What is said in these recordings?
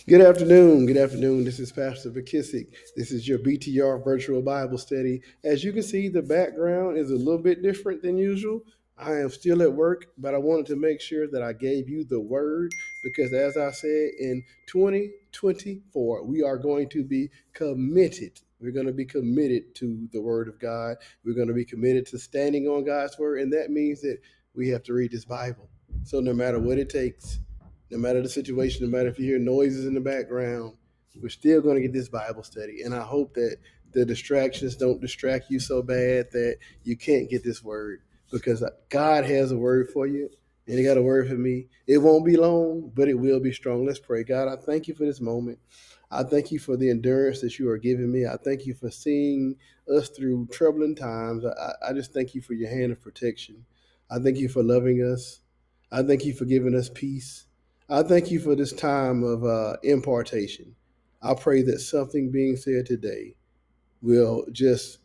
Good afternoon. Good afternoon. This is Pastor McKissic. This is your BTR virtual Bible study. As you can see, the background is a little bit different than usual. I am still at work, but I wanted to make sure that I gave you the word because, as I said, in 2024, we are going to be committed. We're going to be committed to the word of God. We're going to be committed to standing on God's word. And that means that we have to read this Bible. So, no matter what it takes, no matter the situation, no matter if you hear noises in the background, we're still going to get this Bible study. And I hope that the distractions don't distract you so bad that you can't get this word because God has a word for you and He got a word for me. It won't be long, but it will be strong. Let's pray. God, I thank you for this moment. I thank you for the endurance that you are giving me. I thank you for seeing us through troubling times. I just thank you for your hand of protection. I thank you for loving us. I thank you for giving us peace. I thank you for this time of impartation. I pray that something being said today will just,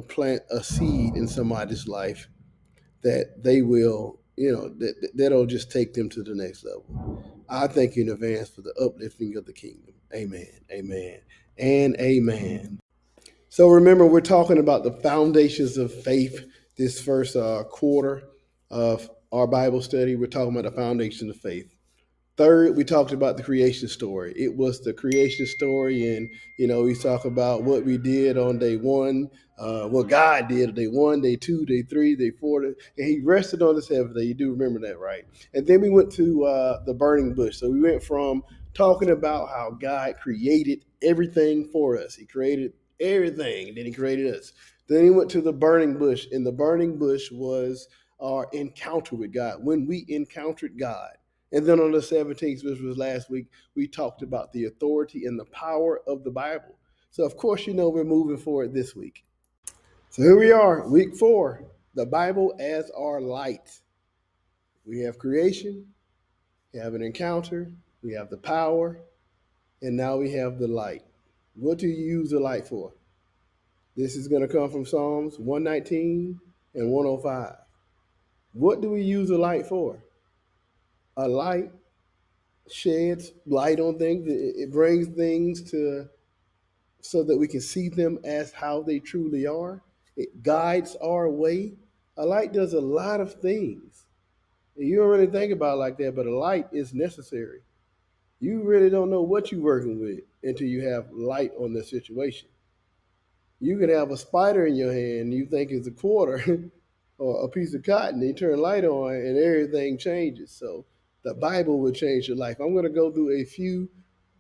plant a seed in somebody's life that they will, that'll just take them to the next level. I thank you in advance for the uplifting of the kingdom. Amen. Amen. And amen. So remember, we're talking about the foundations of faith this first quarter of our Bible study. We're talking about the foundations of faith. Third, we talked about the creation story. It was the creation story, and we talk about what we did on day one, what God did on day one, day two, day three, day four, and He rested on the seventh day. You do remember that, right? And then we went to the burning bush. So we went from talking about how God created everything for us. He created everything, then He created us. Then He went to the burning bush, and the burning bush was our encounter with God. When we encountered God. And then on the 17th, which was last week, we talked about the authority and the power of the Bible. So, of course, we're moving forward this week. So here we are, week 4, the Bible as our light. We have creation, we have an encounter, we have the power, and now we have the light. What do you use the light for? This is going to come from Psalms 119 and 105. What do we use the light for? A light sheds light on things. It brings things to so that we can see them as how they truly are. It guides our way. A light does a lot of things. You don't really think about it like that, but a light is necessary. You really don't know what you're working with until you have light on the situation. You could have a spider in your hand and you think it's a quarter or a piece of cotton, and you turn light on and everything changes. So the Bible will change your life. I'm going to go through a few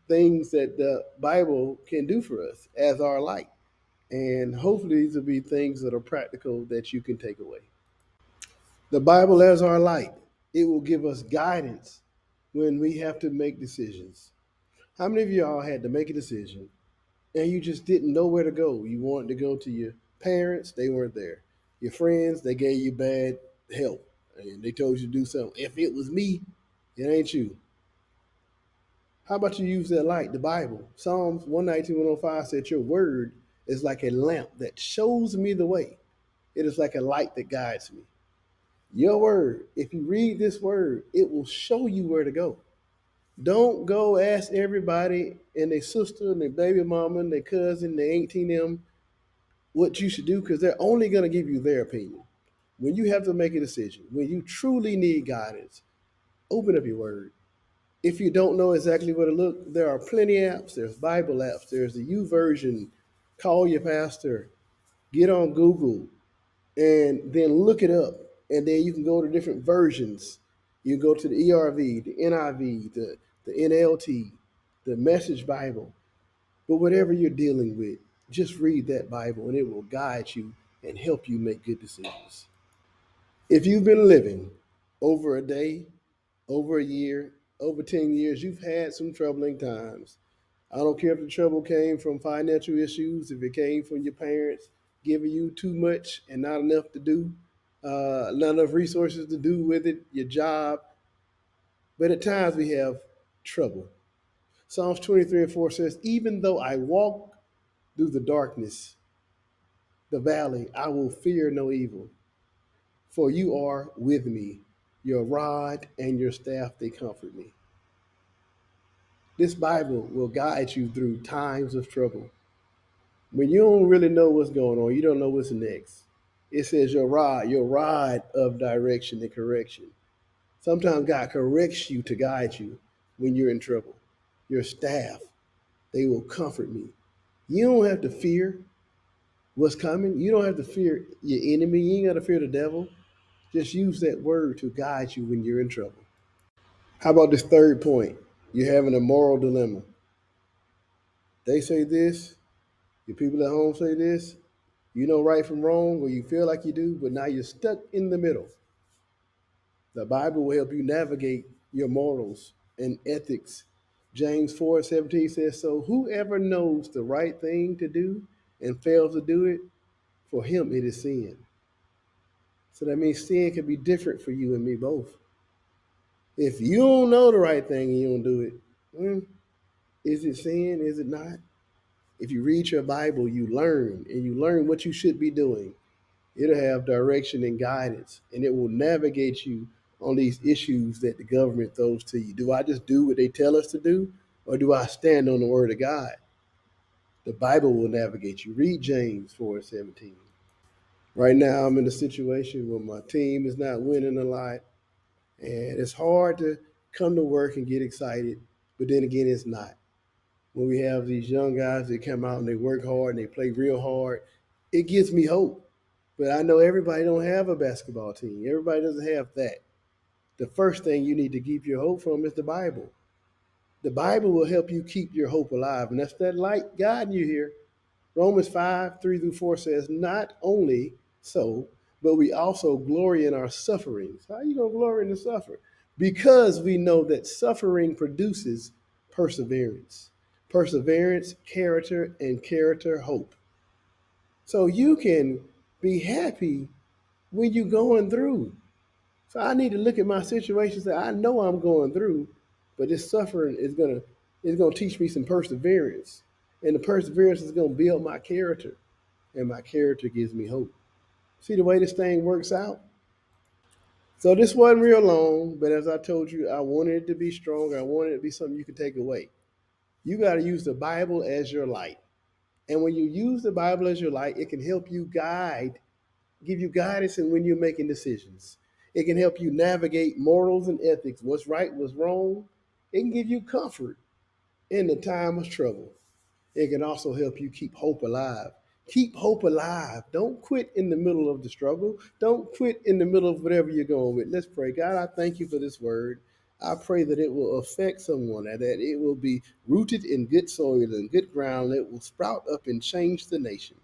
things that the Bible can do for us as our light. And hopefully, these will be things that are practical that you can take away. The Bible as our light, it will give us guidance when we have to make decisions. How many of y'all had to make a decision and you just didn't know where to go? You wanted to go to your parents, they weren't there. Your friends, they gave you bad help and they told you to do something. If it was me, it ain't you. How about you use that light, the Bible? Psalms 119, 105 said, your word is like a lamp that shows me the way. It is like a light that guides me. Your word, if you read this word, it will show you where to go. Don't go ask everybody and their sister and their baby mama and their cousin, their auntie them what you should do because they're only going to give you their opinion. When you have to make a decision, when you truly need guidance, open up your word. If you don't know exactly where to look, there are plenty of apps. There's Bible apps. There's the U version. Call your pastor. Get on Google and then look it up. And then you can go to different versions. You go to the ERV, the NIV, the NLT, the Message Bible. But whatever you're dealing with, just read that Bible and it will guide you and help you make good decisions. If you've been living over a day, over a year, over 10 years, you've had some troubling times. I don't care if the trouble came from financial issues, if it came from your parents giving you too much and not enough to do, not enough resources to do with it, your job. But at times we have trouble. Psalms 23 and 4 says, even though I walk through the darkness, the valley, I will fear no evil, for you are with me. Your rod and your staff, they comfort me. This Bible will guide you through times of trouble. When you don't really know what's going on, you don't know what's next. It says your rod of direction and correction. Sometimes God corrects you to guide you when you're in trouble. Your staff, they will comfort me. You don't have to fear what's coming. You don't have to fear your enemy. You ain't got to fear the devil. Just use that word to guide you when you're in trouble. How about this third point? You're having a moral dilemma. They say this, your people at home say this, you know right from wrong, or you feel like you do, but now you're stuck in the middle. The Bible will help you navigate your morals and ethics. James 4:17 says, so whoever knows the right thing to do and fails to do it, for him it is sin. So that means sin can be different for you and me both. If you don't know the right thing and you don't do it, is it sin? Is it not? If you read your Bible, you learn, and you learn what you should be doing. It'll have direction and guidance, and it will navigate you on these issues that the government throws to you. Do I just do what they tell us to do, or do I stand on the word of God? The Bible will navigate you. Read James 4:17. Right now, I'm in a situation where my team is not winning a lot, and it's hard to come to work and get excited, but then again, it's not. When we have these young guys that come out and they work hard and they play real hard, it gives me hope. But I know everybody don't have a basketball team. Everybody doesn't have that. The first thing you need to keep your hope from is the Bible. The Bible will help you keep your hope alive, and that's that light guiding you here. Romans 5:3-4 says, not only so, but we also glory in our sufferings. How are you going to glory in the suffering? Because we know that suffering produces perseverance. Perseverance, character, and character, hope. So you can be happy when you're going through. So I need to look at my situations that I know I'm going through, but this suffering is gonna teach me some perseverance. And the perseverance is gonna build my character. And my character gives me hope. See the way this thing works out? So this wasn't real long, but as I told you, I wanted it to be strong. I wanted it to be something you could take away. You got to use the Bible as your light. And when you use the Bible as your light, it can help you give you guidance in when you're making decisions. It can help you navigate morals and ethics, what's right, what's wrong. It can give you comfort in the time of trouble. It can also help you keep hope alive. Keep hope alive. Don't quit in the middle of the struggle. Don't quit in the middle of whatever you're going with. Let's pray. God, I thank you for this word. I pray that it will affect someone and that it will be rooted in good soil and good ground. That it will sprout up and change the nation.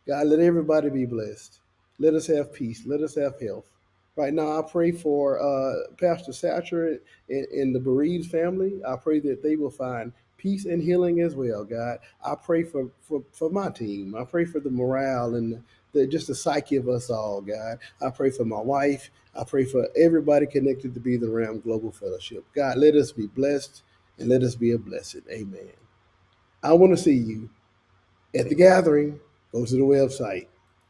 God, let everybody be blessed. Let us have peace. Let us have health. Right now, I pray for Pastor Satcher and the bereaved family. I pray that they will find peace and healing as well, God. I pray for my team. I pray for the morale and just the psyche of us all, God. I pray for my wife. I pray for everybody connected to Be the Ram Global Fellowship. God, let us be blessed and let us be a blessed. Amen. I want to see you at the gathering. Go to the website